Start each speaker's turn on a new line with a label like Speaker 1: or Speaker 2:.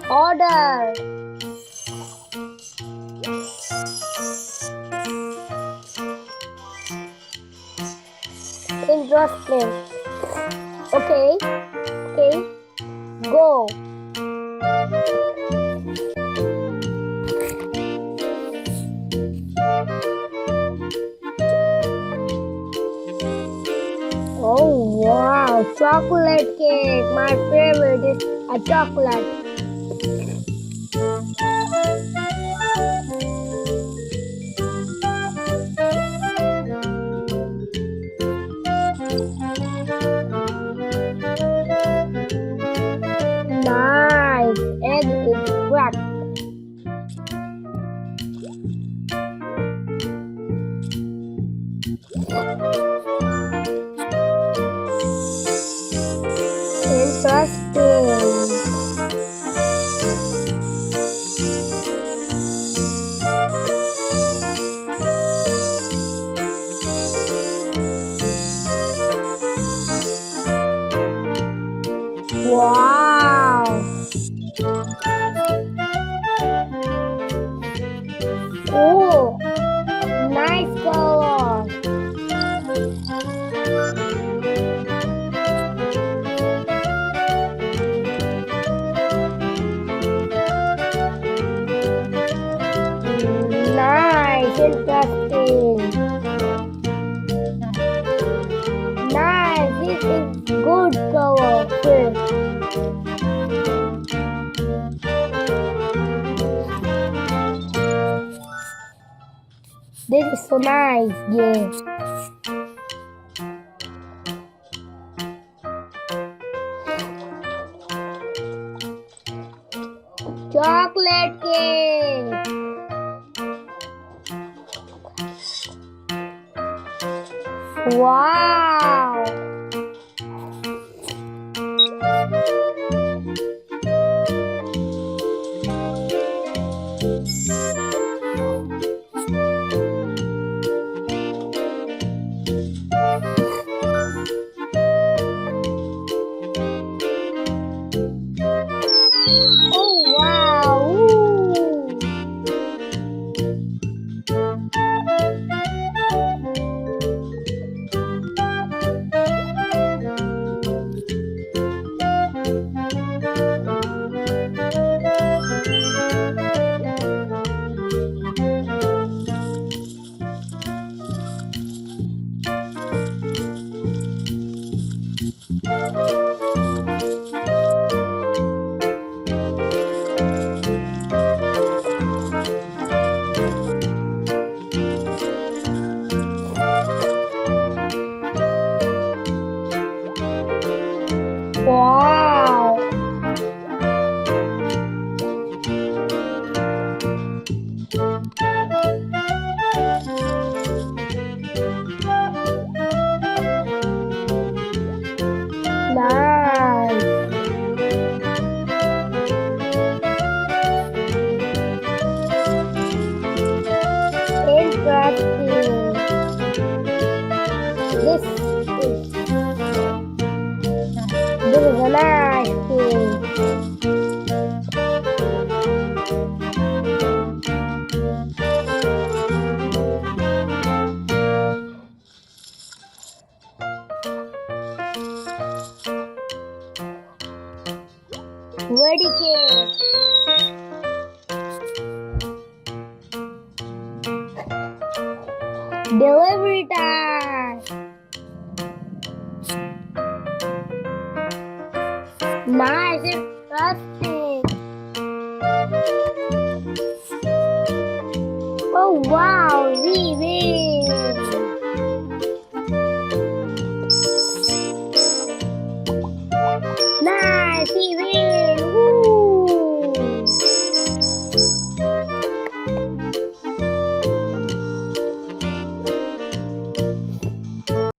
Speaker 1: Order. Interesting. Okay. Okay. Go. Oh wow, chocolate cake. My favorite is a chocolate. Nice. Egg is cracked. Interesting. Wow. Oh, nice color. Nice, interesting. Nice, this is good color. This is so nice, yeah. Chocolate cake. Wow. Oh wow. Ooh. Wow. Nice. Interesting. This is a nice cake. Ready cake. Delivery time.